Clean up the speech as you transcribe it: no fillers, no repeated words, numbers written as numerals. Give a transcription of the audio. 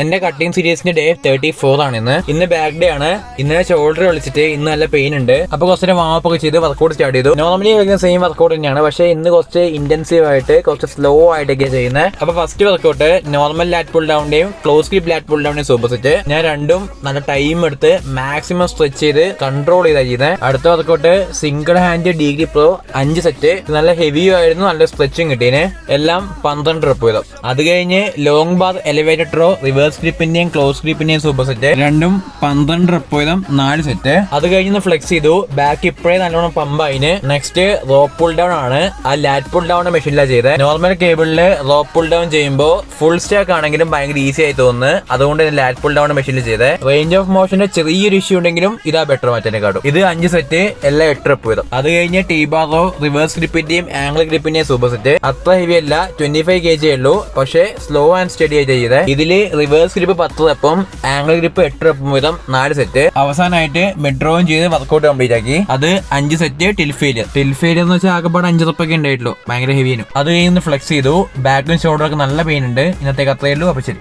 എന്റെ കട്ടിംഗ് സീരീസിന്റെ ഡേ 34 ആണ് ഇന്ന് ബാക്ക് ഡേ ആണ്. ഇന്നലെ ഷോൾഡർ കളിച്ചിട്ട് ഇന്ന് നല്ല പെയിൻ ഉണ്ട്. അപ്പൊ കുറച്ച് വാമപ്പ് ഒക്കെ ചെയ്ത് വർക്കൗട്ട് സ്റ്റാർട്ട് ചെയ്തു. നോർമലി കളിക്കുന്ന സെയിം വർക്കൗട്ട് തന്നെയാണ്, പക്ഷേ ഇന്ന് കുറച്ച് ഇന്റൻസീവ് ആയിട്ട് കുറച്ച് സ്ലോ ആയിട്ടൊക്കെ ചെയ്യുന്നത്. അപ്പൊ first workout normal lat pull ഡൗണിന്റെയും ക്ലോസ് ഗ്രിപ്പ് ലാറ്റ് പുൾ ഡൗണിന്റെയും സൂപ്പർ സെറ്റ്. ഞാൻ രണ്ടും നല്ല ടൈം എടുത്ത് മാക്സിമം സ്ട്രെച്ച് ചെയ്ത് കൺട്രോൾ ചെയ്താ ചെയ്യുന്നത്. അടുത്ത workout single hand degree pro 5 set. നല്ല ഹെവി ആയിരുന്നു, നല്ല സ്ട്രെച്ചും കിട്ടിയതിന്. എല്ലാം 12 റെപ്പ് ചെയ്തു. അത് കഴിഞ്ഞ് long bar elevated row reverse ഗ്രിപ്പിന്റെയും ക്ലോസ് ഗ്രിപ്പിന്റെയും സൂപ്പർ സെറ്റ്. രണ്ടും 12 റെപ്പ് വീതം 4 സെറ്റ്. അത് കഴിഞ്ഞ് ഫ്ലെക്സ് ചെയ്തു. ബാക്ക് ഇപ്പോഴേ നല്ലോണം പമ്പ് ആയിന്. നെക്സ്റ്റ് റോപ്പ് പുൾ ഡൗൺ ആണ്. ആ ലാറ്റ് പുൾ ഡൗൺ മെഷീനിലാണ് ചെയ്തത്. നോർമൽ കേബിളില് റോപ്പ് പുൾ ഡൗൺ ചെയ്യുമ്പോൾ ഫുൾ സ്റ്റാക്ക് ആണെങ്കിലും ഭയങ്കര ഈസി ആയി തോന്നുന്നു. അതുകൊണ്ട് ലാറ്റ് പുൾ ഡൗൺ മെഷീനിൽ ചെയ്തത്. റേഞ്ച് ഓഫ് മോഷന്റെ ചെറിയൊരു ഇഷ്യൂ ഉണ്ടെങ്കിലും ഇതാ ബെറ്റർ മറ്റേക്കാട്ടും. ഇത് 5 സെറ്റ്, എല്ലാം 8 റെപ്പ് വീതം. അത് കഴിഞ്ഞ് ടീ ബാർ റോ റിവേഴ്സ് ഗ്രിപ്പിന്റെയും ആംഗിൾ ഗ്രിപ്പിന്റെയും സൂപ്പർ സെറ്റ്. അത്ര ഹെവി അല്ല, 25 kg ഉള്ളൂ, പക്ഷേ സ്ലോ ആൻഡ് സ്റ്റഡി ആയിട്ട് ചെയ്തത്. ഇതില് റിവേഴ്സ് ഗ്രിപ്പ് 10 റെപ്പും ആംഗിൾ ഗ്രിപ്പ് 8 റെപ്പും വീതം 4 സെറ്റ്. അവസാനമായിട്ട് മെഡ്രോയും ചെയ്ത് വർക്കൗട്ട് കംപ്ലീറ്റ് ആക്കി. അത് 5 സെറ്റ് ടിൽ ഫെയിലിയർ എന്ന് വെച്ചാൽ ആകെപ്പാട് 5 റെപ്പൊക്കെ ഉണ്ടായിട്ടുള്ളൂ, ഭയങ്കര ഹെവിയാണ്. അത് കഴിഞ്ഞ് ഫ്ലെക്സ് ചെയ്തു. ബാക്കും ഷോൾഡറൊക്കെ നല്ല പെയിൻ ഉണ്ട്. ഇന്നത്തേക്ക് അത്രയേ ഉള്ളൂ. അപ്പൊ ശരി.